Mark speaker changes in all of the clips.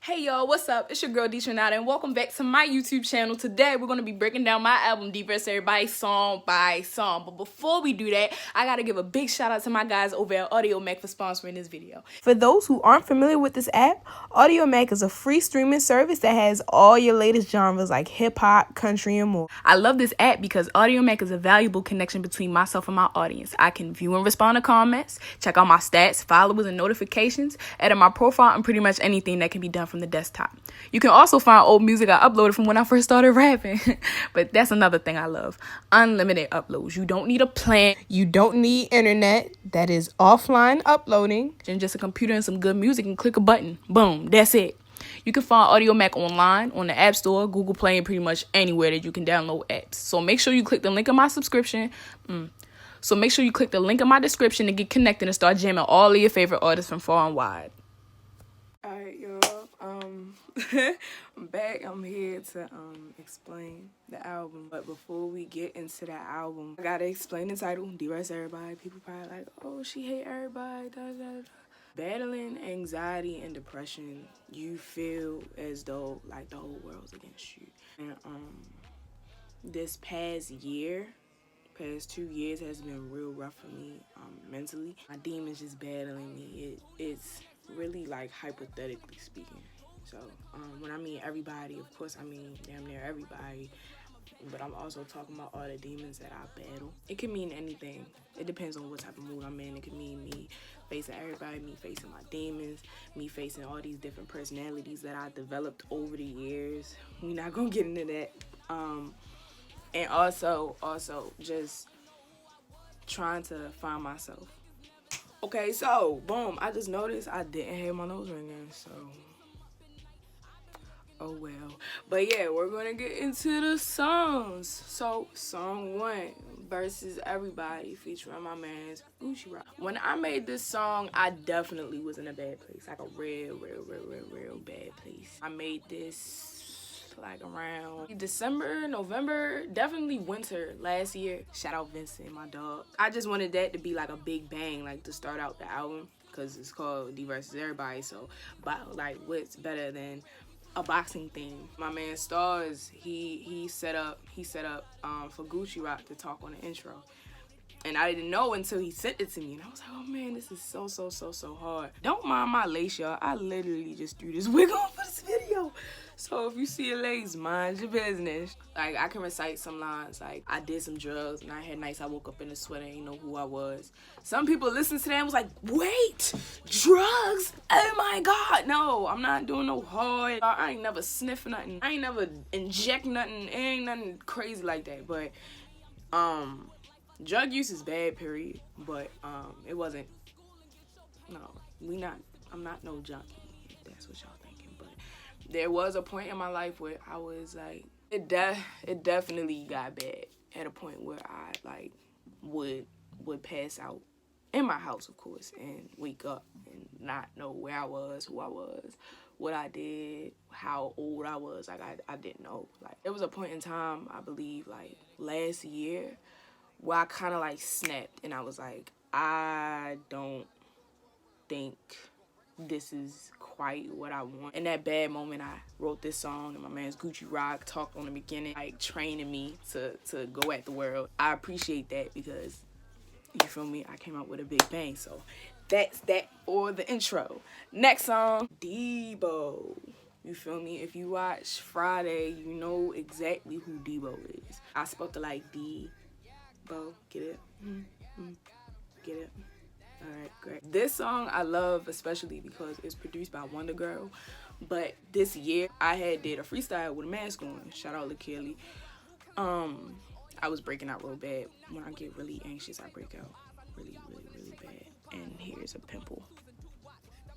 Speaker 1: Hey y'all, what's up? It's your girl DEETRANADA and welcome back to my YouTube channel. Today we're going to be breaking down my album Deevseverybody song by song. But before we do that, I got to give a big shout out to my guys over at AudioMac for sponsoring this video. For those who aren't familiar with this app, AudioMac is a free streaming service that has all your latest genres like hip-hop, country, and more. I love this app because AudioMac is a valuable connection between myself and my audience. I can view and respond to comments, check out my stats, followers, and notifications, edit my profile, and pretty much anything that can be done from the desktop. You can also find old music I uploaded from when I first started rapping. But that's another thing I love. Unlimited uploads. You don't need a plan. You don't need internet. That is offline uploading. And just a computer and some good music and click a button. Boom. That's it. You can find AudioMac online, on the App Store, Google Play, and pretty much anywhere that you can download apps. So make sure you click the link in my subscription. So make sure you click the link in my description to get connected and start jamming all of your favorite artists from far and wide. Alright, y'all. I'm back. I'm here to explain the album. But before we get into the album, I gotta explain the title, Deevseverybody. People probably like, oh, she hate everybody. Da, da, da. Battling anxiety and depression, you feel as though like the whole world's against you. And this past 2 years has been real rough for me mentally. My demons just battling me. It's really like hypothetically speaking. So when I mean everybody, of course I mean damn near everybody, but I'm also talking about all the demons that I battle. It can mean anything. It depends on what type of mood I'm in. It could mean me facing everybody, me facing my demons, me facing all these different personalities that I developed over the years. We're not gonna get into that. And also just trying to find myself. Okay, so boom, I just noticed I didn't have my nose ringing, so oh well. But yeah, we're gonna get into the songs. So song 1, Versus Everybody, featuring my man's Gucci Rock. When I made this song, I definitely was in a bad place, like a real bad place. I made this like around December, November, definitely winter last year. Shout out Vincent, my dog. I just wanted that to be like a big bang, like to start out the album, because it's called Deevseverybody. So, but like, what's better than a boxing theme? My man Stars, he set up for Gucci Rock to talk on the intro. And I didn't know until he sent it to me. And I was like, oh man, this is so hard. Don't mind my lace, y'all. I literally just threw this wig on for this video. So if you see a lace, mind your business. Like, I can recite some lines. Like, I did some drugs and I had nights I woke up in the sweat and didn't know who I was. Some people listened to that and was like, wait, drugs? Oh my God. No, I'm not doing no hard. I ain't never sniffing nothing. I ain't never inject nothing. It ain't nothing crazy like that. But, drug use is bad, period. But it wasn't. No, I'm not no junkie, if that's what y'all thinking. But there was a point in my life where I was like, it definitely got bad. At a point where I like would pass out in my house, of course, and wake up and not know where I was, who I was, what I did, how old I was. Like I didn't know. Like there was a point in time, I believe, like last year, where I kind of like snapped and I was like, I don't think this is quite what I want. In that bad moment, I wrote this song and my man's Gucci Rock talked on the beginning, like training me to go at the world. I appreciate that because, you feel me, I came out with a big bang. So that's that for the intro. Next song, Debo. You feel me? If you watch Friday, you know exactly who Debo is. I spelled it like D-Bo. Get it? Get it? Alright, great. This song I love especially because it's produced by Wonder Girl. But this year I had did a freestyle with a mask on. Shout out to Kelly. I was breaking out real bad. When I get really anxious, I break out really bad. And here's a pimple.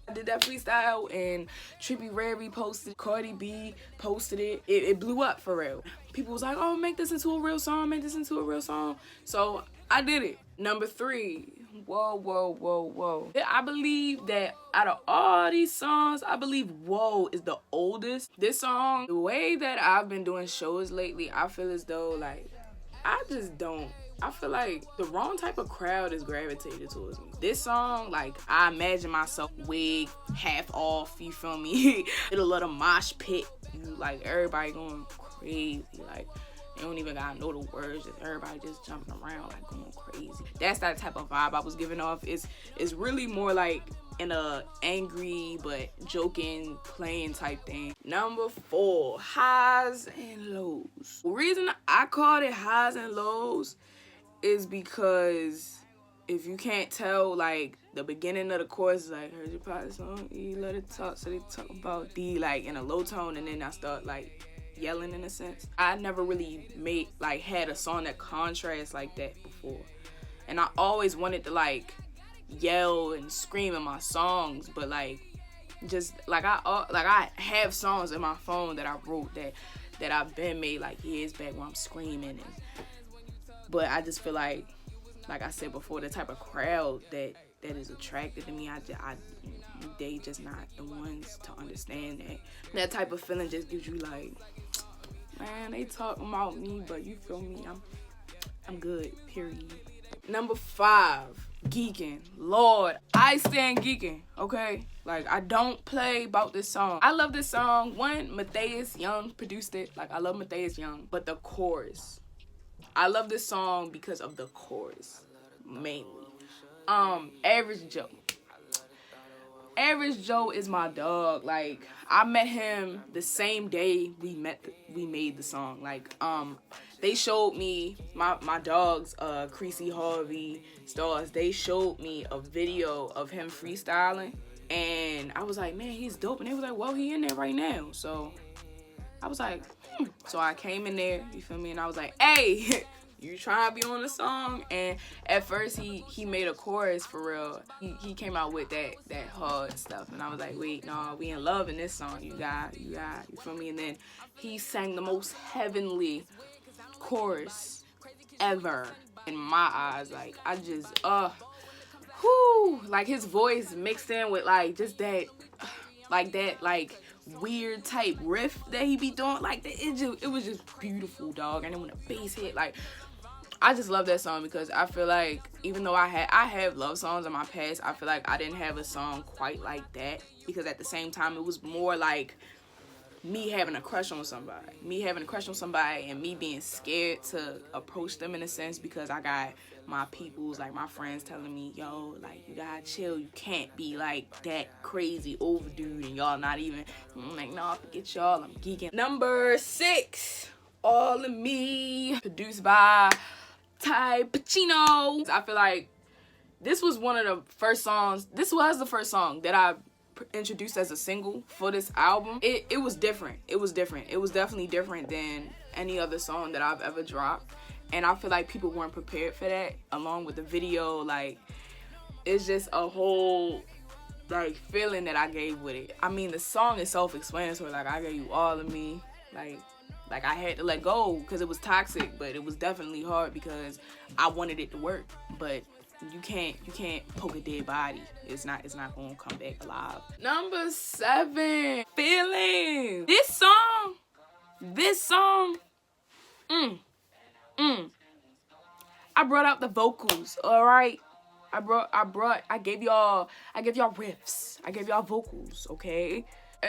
Speaker 1: I did that freestyle and Trippie Redd reposted, Cardi B posted it. It blew up for real. People was like, oh, make this into a real song, make this into a real song. So I did it. Number 3. Whoa. I believe that out of all these songs, I believe Whoa is the oldest. This song, the way that I've been doing shows lately, I feel as though like I I feel like the wrong type of crowd is gravitated towards me. This song, like, I imagine myself wig half off, you feel me? It'll let a mosh pit, like, everybody going crazy, like, they don't even gotta know the words, just everybody just jumping around, like, going crazy. That's that type of vibe I was giving off. It's really more like in a angry but joking, playing type thing. Number 4, highs and lows. The reason I called it highs and lows is because if you can't tell, like, the beginning of the chorus is like, heard your pilot song, E, let it talk, so they talk about D, like, in a low tone, and then I start, like, yelling in a sense. I never really had a song that contrasts like that before. And I always wanted to, like, yell and scream in my songs, but, like, just, like, I have songs in my phone that I wrote that I've been made, like, years back where I'm screaming, but I just feel like I said before, the type of crowd that is attracted to me, they just not the ones to understand that. That type of feeling just gives you like, man, they talking about me, but you feel me, I'm good, period. Number 5, geeking. Lord, I stand geeking, okay? Like, I don't play about this song. I love this song. One, Matthias Young produced it. Like, I love Matthias Young, but the chorus. I love this song because of the chorus, mainly. Average Joe. Average Joe is my dog. Like, I met him the same day we made the song. Like, they showed me my dogs, Creasy, Harvey, Stars. They showed me a video of him freestyling, and I was like, man, he's dope. And they was like, well, he in there right now. So I was like, So I came in there, you feel me, and I was like, hey, you trying to be on the song? And at first he made a chorus for real. He came out with that hard stuff, and I was like, wait, no, we in love in this song, you feel me? And then he sang the most heavenly chorus ever in my eyes. Like, I just like his voice mixed in with like just that weird type riff that he be doing, like it was just beautiful, dog. And then when the bass hit, like, I just love that song because I feel like even though I have love songs in my past, I feel like I didn't have a song quite like that, because at the same time it was more like me having a crush on somebody and me being scared to approach them in a sense, because I got my peoples, like my friends, telling me, yo, like, you gotta chill, you can't be like that crazy over dude, and y'all not even. I'm like, no, forget y'all, I'm geeking. Number 6, All of Me, produced by Ty Pacino. I feel like this was one of the first songs, this was the first song that I introduced as a single for this album. It was different. It was definitely different than any other song that I've ever dropped. And I feel like people weren't prepared for that, along with the video. Like, it's just a whole, like, feeling that I gave with it. I mean, the song is self-explanatory. Like, I gave you all of me. Like I had to let go because it was toxic, but it was definitely hard because I wanted it to work. But you can't poke a dead body. It's not gonna come back alive. Number 7, Feeling. This song. I brought out the vocals, all right? I gave y'all riffs. I gave y'all vocals, okay?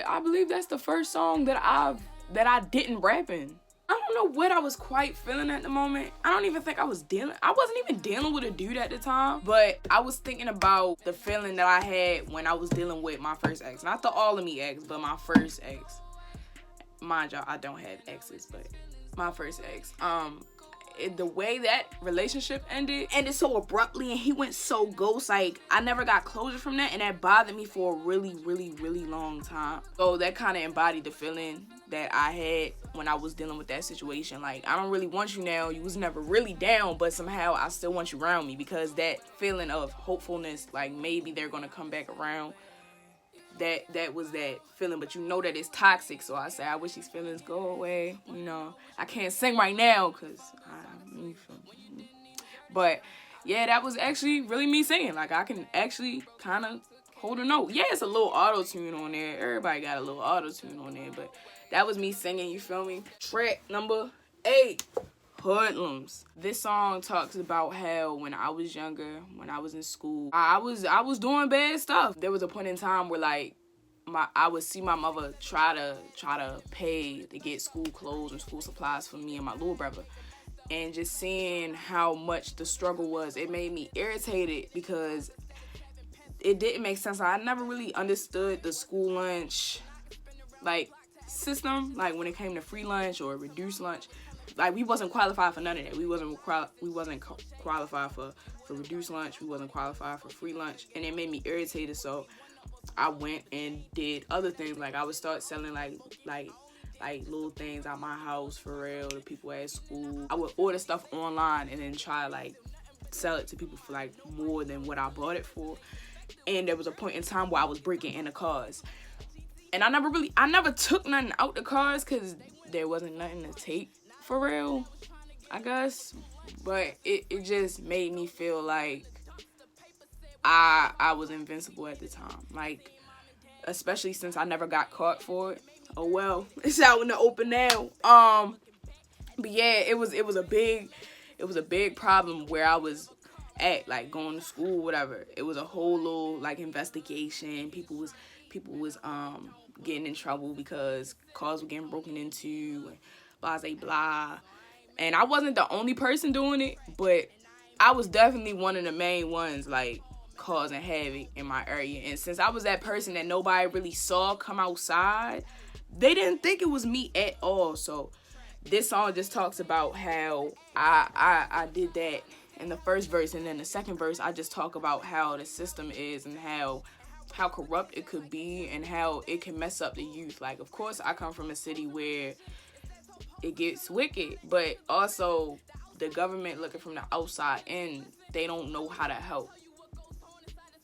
Speaker 1: I believe that's the first song that I didn't rap in. I don't know what I was quite feeling at the moment. I don't even think I wasn't even dealing with a dude at the time, but I was thinking about the feeling that I had when I was dealing with my first ex. Not the All of Me ex, but my first ex. Mind y'all, I don't have exes, but my first ex. The way that relationship ended so abruptly, and he went so ghost. Like, I never got closure from that, and that bothered me for a really, really, really long time. So that kind of embodied the feeling that I had when I was dealing with that situation. Like, I don't really want you now. You was never really down, but somehow I still want you around me, because that feeling of hopefulness, like maybe they're gonna come back around. That was that feeling, but you know that it's toxic. So I say, I wish these feelings go away. You know, I can't sing right now because but yeah, that was actually really me singing. Like, I can actually kind of hold a note. Yeah, it's a little auto-tune on there. Everybody got a little auto-tune on there, but that was me singing, you feel me? Track number 8, hoodlums. This song talks about how when I was younger, when I was in school, I was doing bad stuff. There was a point in time where like I would see my mother try to pay to get school clothes and school supplies for me and my little brother. And just seeing how much the struggle was, it made me irritated because it didn't make sense. I never really understood the school lunch like system, like when it came to free lunch or reduced lunch. Like we wasn't qualified for none of that. We wasn't qualified for reduced lunch. We wasn't qualified for free lunch, and it made me irritated. So I went and did other things. Like I would start selling like little things out my house for real to people at school. I would order stuff online and then try like sell it to people for like more than what I bought it for. And there was a point in time where I was breaking into cars. And I never took nothing out the cars because there wasn't nothing to take for real, I guess. But it just made me feel like I was invincible at the time. Like, especially since I never got caught for it. Oh well, it's out in the open now. But yeah, it was a big problem where I was at, like going to school, whatever. It was a whole little like investigation. People was getting in trouble because cars were getting broken into and blah blah blah. And I wasn't the only person doing it, but I was definitely one of the main ones like causing havoc in my area. And since I was that person that nobody really saw come outside, they didn't think it was me at all. So this song just talks about how I did that in the first verse, and then the second verse I just talk about how the system is and how corrupt it could be and how it can mess up the youth. Like, of course, I come from a city where it gets wicked, but also the government looking from the outside in, they don't know how to help.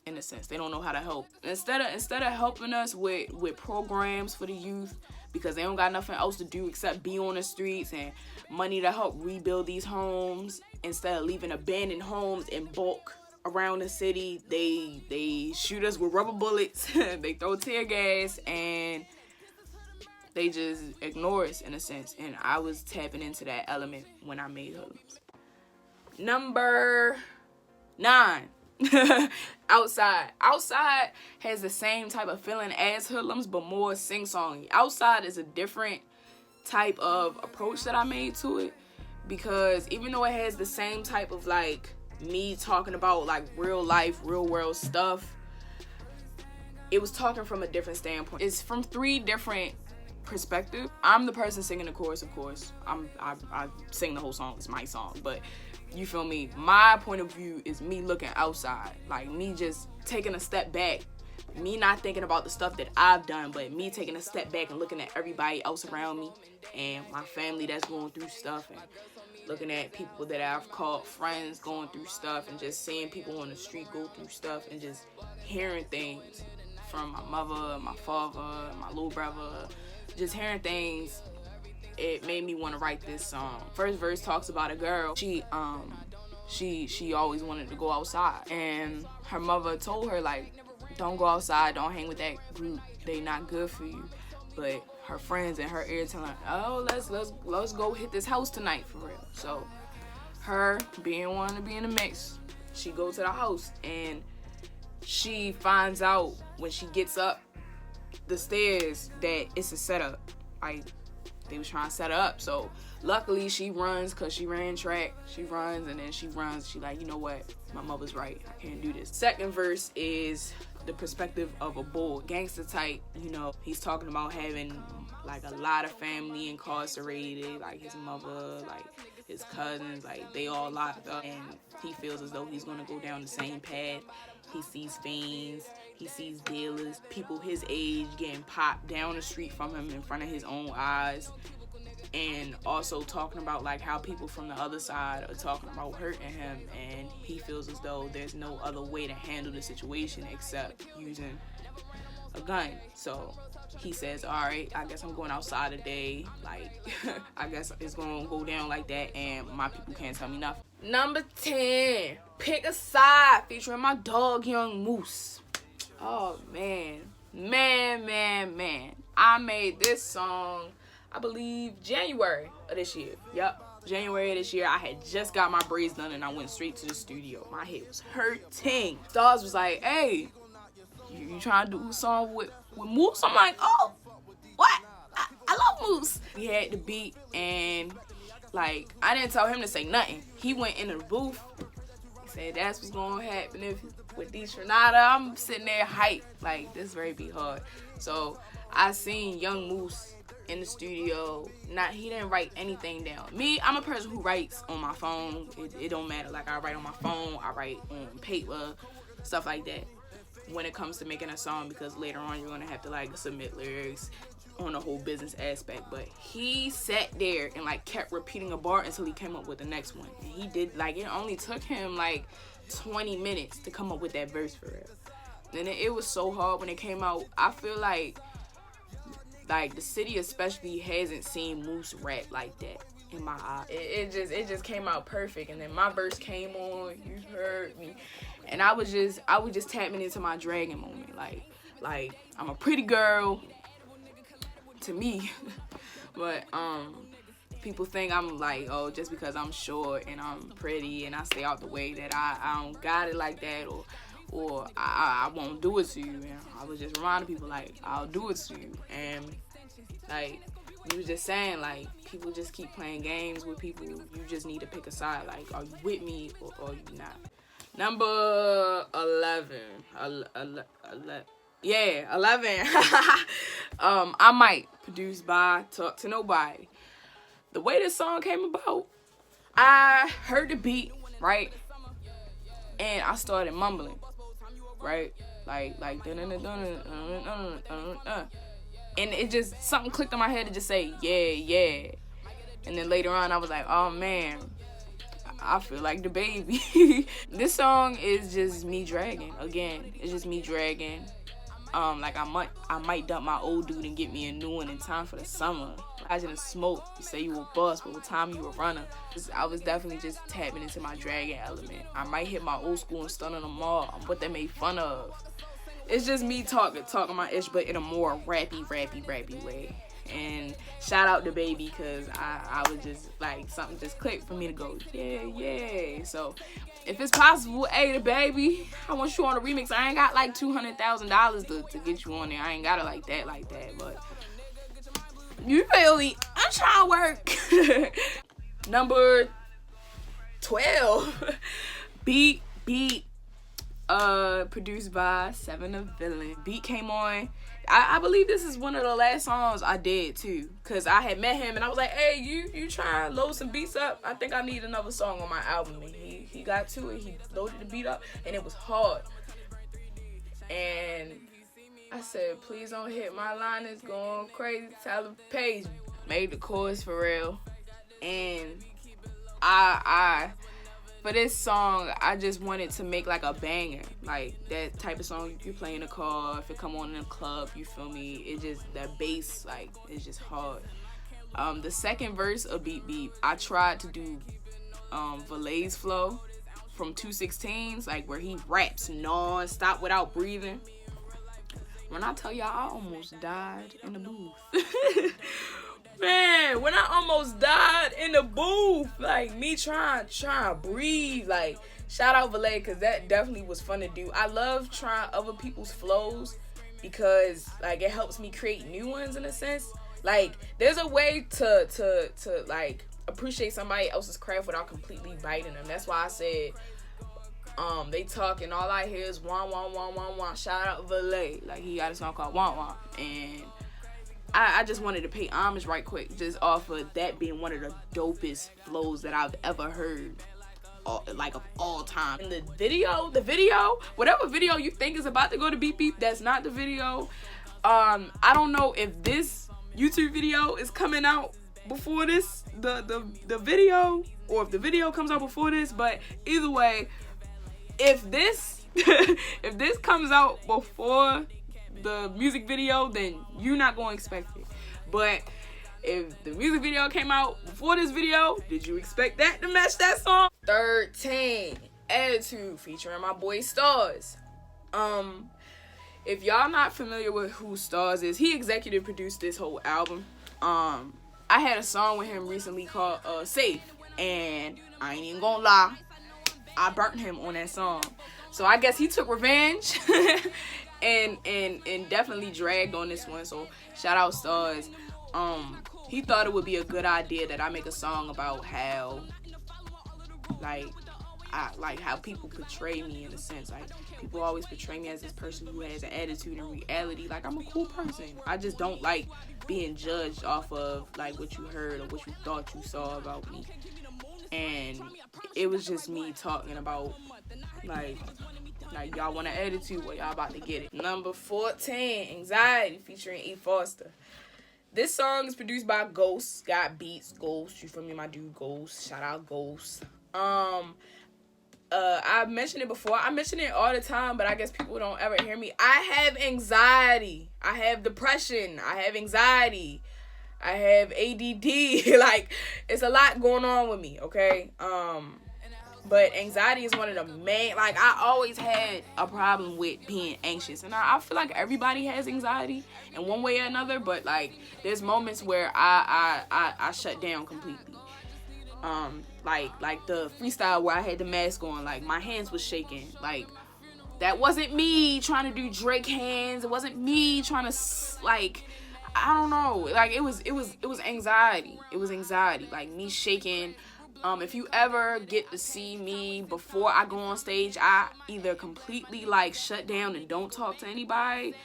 Speaker 1: In a sense, they don't know how to help. Instead of helping us with programs for the youth, because they don't got nothing else to do except be on the streets, and money to help rebuild these homes, instead of leaving abandoned homes in bulk around the city, they shoot us with rubber bullets, they throw tear gas, and they just ignore us in a sense. And I was tapping into that element when I made Hoodlums. Number 9. Outside. Outside has the same type of feeling as Hoodlums, but more sing-songy. Outside is a different type of approach that I made to it, because even though it has the same type of like me talking about like real life, real world stuff, it was talking from a different standpoint. It's from 3 different perspectives. I'm the person singing the chorus, of course. I sing the whole song. It's my song, but you feel me? My point of view is me looking outside, like me just taking a step back, me not thinking about the stuff that I've done, but me taking a step back and looking at everybody else around me and my family that's going through stuff, and looking at people that I've called friends going through stuff, and just seeing people on the street go through stuff, and just hearing things from my mother, my father, my little brother, just hearing things. It made me want to write this song. First verse talks about a girl. She always wanted to go outside, and her mother told her like, don't go outside, don't hang with that group, they not good for you. But her friends in her ear telling her, oh, let's go hit this house tonight for real. So her being one to be in the mix, she goes to the house, and she finds out when she gets up the stairs that it's a setup. Like, they was trying to set her up. So luckily she runs, because she ran track. She runs, and then she runs. She like, you know what? My mother's right. I can't do this. Second verse is the perspective of a boy. Gangster type, you know. He's talking about having like a lot of family incarcerated, like his mother, like his cousins, like they all locked up, and he feels as though he's gonna go down the same path. He sees fiends, he sees dealers, people his age getting popped down the street from him in front of his own eyes. And also talking about like how people from the other side are talking about hurting him, and he feels as though there's no other way to handle the situation except using a gun. So he says, all right, I guess I'm going outside today. Like, I guess it's going to go down like that, and my people can't tell me nothing. Number 10, Pick a Side, featuring my dog, Young Moose. Oh, man. I made this song, I believe, January of this year. Yup. January of this year, I had just got my braids done and I went straight to the studio. My head was hurting. Stars was like, hey, you trying to do a song with Moose? I'm like, oh, what? I love Moose. We had the beat and like, I didn't tell him to say nothing. He went in the booth. He said, that's what's gonna happen with DEETRANADA. I'm sitting there hyped. Like, this very be hard. So I seen Young Moose in the studio. He didn't write anything down. Me, I'm a person who writes on my phone. It don't matter. Like, I write on my phone, I write on paper, stuff like that when it comes to making a song, because later on you're gonna have to like submit lyrics on the whole business aspect. But he sat there and like kept repeating a bar until he came up with the next one. And he did, like, it only took him like 20 minutes to come up with that verse for real. And it was so hard when it came out. I feel like the city especially hasn't seen Moose rap like that in my eye. It just came out perfect. And then my verse came on, you heard me, and I was just tapping into my dragon moment. Like I'm a pretty girl to me, but people think I'm like, oh, just because I'm short and I'm pretty and I stay out the way that I don't got it like that, or I won't do it to you. And I was just reminding people, like, I'll do it to you. And like you was just saying, like, people just keep playing games with people. You just need to pick a side. Like, are you with me or you not? Number 11. 11. I Might, produced by Talk to Nobody. The way this song came about, I heard the beat, right? And I started mumbling, right? Like and it just, something clicked in my head to just say, yeah. And then later on, I was like, oh man, I feel like the baby. This song is just me dragging. Again, it's just me dragging. Like I might dump my old dude and get me a new one in time for the summer. Imagine a smoke. You say you a boss, but with time you a runner. I was definitely just tapping into my dragging element. I might hit my old school and stun on them all. I'm what they made fun of. It's just me talking my ish, but in a more rappy way. And shout out to Baby, because I was just like, something just clicked for me to go, yeah. So if it's possible, hey, the Baby, I want you on a remix. I ain't got like $200,000 to get you on there. I ain't got it like that, but you feel me? I'm trying to work. Number 12, Beat, produced by Seven of Villain. Beat came on. I believe this is one of the last songs I did too, cause I had met him and I was like, hey, you try and load some beats up? I think I need another song on my album. And he got to it. He loaded the beat up and it was hard. And I said, please don't hit my line. It's going crazy. Tyler Page made the chorus for real. And I for this song, I just wanted to make like a banger, like that type of song you play in a car, if it come on in a club, you feel me? It just, that bass, like, it's just hard. The second verse of Beat, I tried to do Valet's flow from 216s, like where he raps non-stop without breathing. When I tell y'all, I almost died in the booth. Man, when I almost died in the booth, like me trying to breathe, like shout out Valet, because that definitely was fun to do. I love trying other people's flows because like it helps me create new ones in a sense. Like there's a way to like appreciate somebody else's craft without completely biting them. That's why I said they talk and all I hear is wah wah wah wah wah. Shout out Valet, like he got a song called Wah Wah, and I just wanted to pay homage right quick, just off of that being one of the dopest flows that I've ever heard, like of all time. And the video, whatever video you think is about to go to Beep, that's not the video. I don't know if this YouTube video is coming out before this, the video, or if the video comes out before this, but either way, if this if this comes out before the music video, then you're not gonna expect it. But if the music video came out before this video, did you expect that to match that song? 13, Attitude, featuring my boy Stars. If y'all not familiar with who Stars is, he executive produced this whole album. I had a song with him recently called Safe, and I ain't even gonna lie, I burnt him on that song. So I guess he took revenge and definitely dragged on this one. So shout out Stars. He thought it would be a good idea that I make a song about how how people portray me, in a sense. Like, people always portray me as this person who has an attitude. In reality, like, I'm a cool person. I just don't like being judged off of like what you heard or what you thought you saw about me. And it was just me talking about like y'all want an attitude, well, y'all about to get it. Number 14, Anxiety, featuring E. Foster. This song is produced by Ghost. Got beats, Ghost. You feel me? My dude Ghost. Shout out Ghost. I've mentioned it before. I mention it all the time, but I guess people don't ever hear me. I have anxiety. I have depression. I have anxiety. I have ADD. Like, it's a lot going on with me, okay? But anxiety is one of the main, like, I always had a problem with being anxious. And I feel like everybody has anxiety in one way or another, but, like, there's moments where I shut down completely. Like the freestyle where I had the mask on, like, my hands was shaking. Like, that wasn't me trying to do Drake hands. It wasn't me trying to, like, I don't know. Like, it was anxiety. It was anxiety. Like, me shaking. If you ever get to see me before I go on stage, I either completely, like, shut down and don't talk to anybody,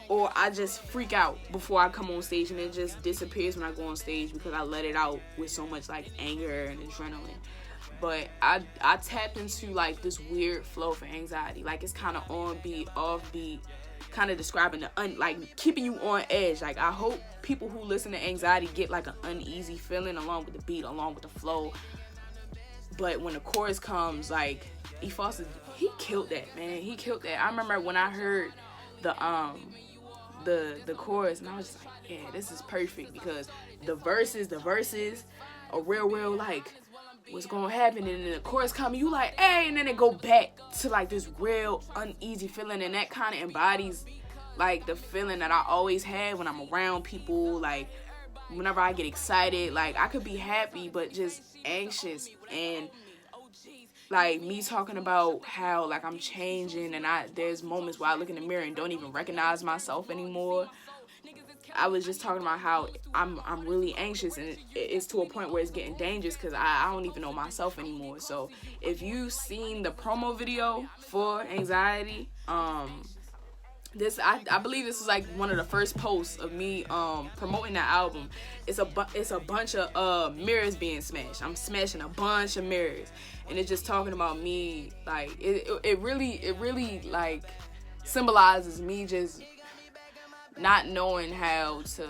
Speaker 1: or I just freak out before I come on stage, and it just disappears when I go on stage because I let it out with so much, like, anger and adrenaline. But I tapped into, like, this weird flow for anxiety. Like, it's kind of on beat, off beat, kind of describing like, keeping you on edge. Like, I hope people who listen to anxiety get, like, an uneasy feeling along with the beat, along with the flow. But when the chorus comes, like, E. Foster, he killed that, man. He killed that. I remember when I heard the chorus, and I was just like, yeah, this is perfect, because the verses are real, like, what's gonna happen, and then the chorus come, you like, hey, and then it go back to, like, this real uneasy feeling, and that kind of embodies, like, the feeling that I always have when I'm around people. Like, whenever I get excited, like, I could be happy but just anxious, and like, me talking about how, like, I'm changing, and there's moments where I look in the mirror and don't even recognize myself anymore. I was just talking about how I'm really anxious, and it's to a point where it's getting dangerous because I don't even know myself anymore. So if you've seen the promo video for Anxiety, I believe this is like one of the first posts of me promoting that album. It's a bunch of mirrors being smashed. I'm smashing a bunch of mirrors, and it's just talking about me. Like, it really like symbolizes me just not knowing how to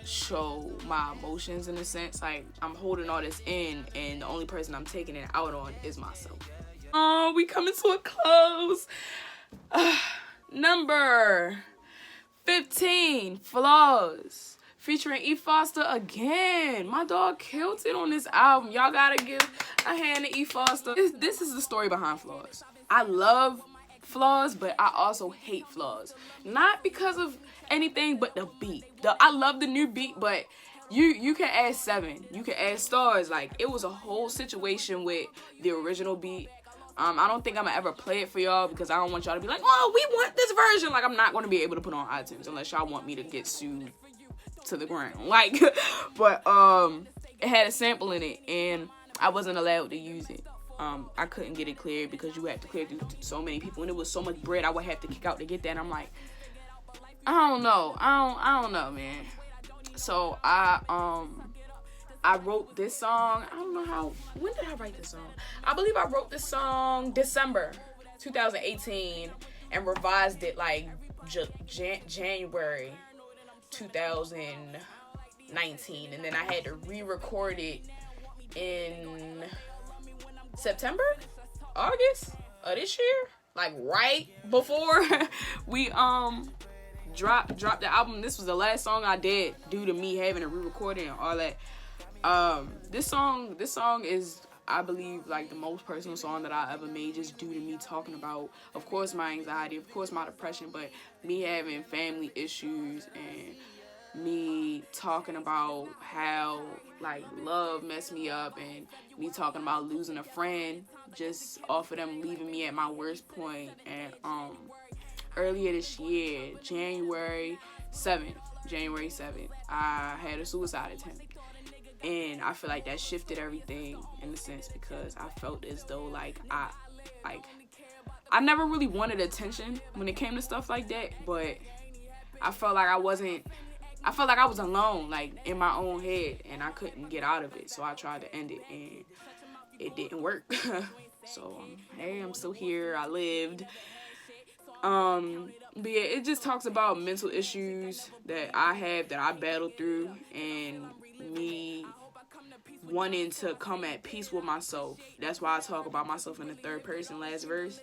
Speaker 1: show my emotions, in a sense. Like, I'm holding all this in, and the only person I'm taking it out on is myself. Oh, we coming to a close. Number 15, Flaws, featuring E. Foster again. My dog killed it on this album. Y'all gotta give a hand to E. Foster. This is the story behind Flaws. I love Flaws, but I also hate Flaws. Not because of anything but the beat. I love the new beat, but you can add 7. You can add stars. Like, it was a whole situation with the original beat. I don't think I'm gonna ever play it for y'all because I don't want y'all to be like, oh, we want this version. Like, I'm not gonna be able to put on iTunes unless y'all want me to get sued to the ground. Like, but it had a sample in it, and I wasn't allowed to use it. I couldn't get it cleared because you had to clear through so many people, and it was so much bread I would have to kick out to get that. And I'm like, I don't know, man. So I wrote this song. I don't know when did I write this song? I believe I wrote this song December 2018 and revised it like January 2019, and then I had to re-record it in September, August of this year, like right before we dropped the album. This was the last song I did due to me having to re-record it and all that. This song is, I believe, like the most personal song that I ever made, just due to me talking about, of course, my anxiety, of course, my depression, but me having family issues and me talking about how like love messed me up, and me talking about losing a friend just off of them leaving me at my worst point. And earlier this year, January 7th, I had a suicide attempt. And I feel like that shifted everything in a sense, because I felt as though like I never really wanted attention when it came to stuff like that, but I felt like I was alone, like in my own head, and I couldn't get out of it. So I tried to end it, and it didn't work. So hey, I'm still here. I lived. But yeah, it just talks about mental issues that I have, that I battled through, and me wanting to come at peace with myself. That's why I talk about myself in the third person last verse.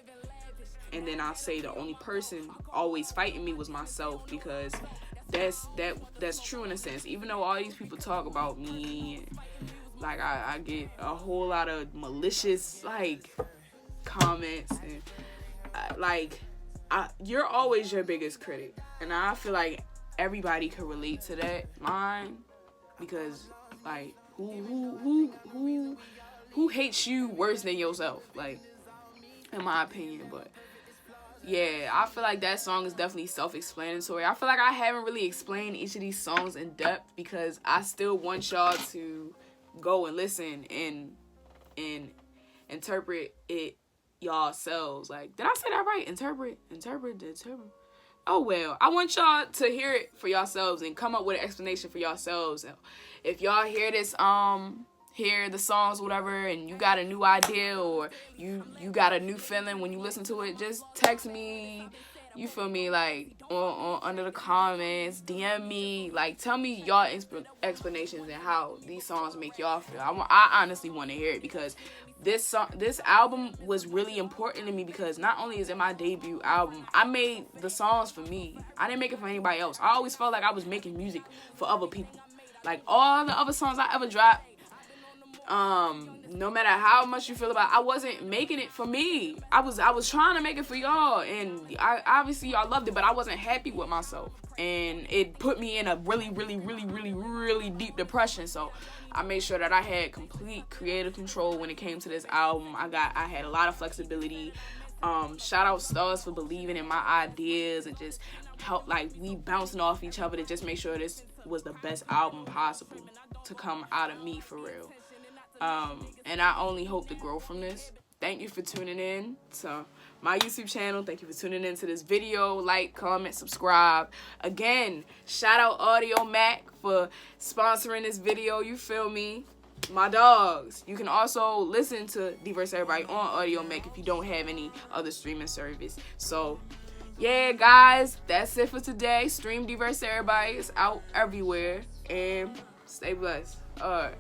Speaker 1: And then I'll say the only person always fighting me was myself, because that's true in a sense. Even though all these people talk about me, and like I get a whole lot of malicious like comments, and you're always your biggest critic, and I feel like everybody can relate to that line, because like who hates you worse than yourself, like, in my opinion. But yeah, I feel like that song is definitely self-explanatory. I feel like I haven't really explained each of these songs in depth, because I still want y'all to go and listen and interpret it yourselves. Like, did I say that right? Interpret. Oh well, I want y'all to hear it for yourselves and come up with an explanation for yourselves. If y'all hear this, hear the songs, whatever, and you got a new idea, or you got a new feeling when you listen to it, just text me, you feel me, like on under the comments, DM me, like tell me y'all explanations and how these songs make y'all feel. I honestly want to hear it, because this album was really important to me, because not only is it my debut album, I made the songs for me. I didn't make it for anybody else. I always felt like I was making music for other people. Like all the other songs I ever dropped, no matter how much you feel about it, I wasn't making it for me. I was trying to make it for y'all, and obviously y'all loved it, but I wasn't happy with myself, and it put me in a really deep depression. So I made sure that I had complete creative control when it came to this album. I had a lot of flexibility. Shout out Stars for believing in my ideas, and just help, like, we bouncing off each other to just make sure this was the best album possible to come out of me, for real. And I only hope to grow from this. Thank you for tuning in to my YouTube channel. Thank you for tuning in to this video. Like, comment, subscribe. Again, shout out Audio Mac for sponsoring this video. You feel me? My dogs. You can also listen to Deevseverybody on Audio Mac if you don't have any other streaming service. So yeah, guys, that's it for today. Stream Deevseverybody. It's out everywhere, and stay blessed. Alright.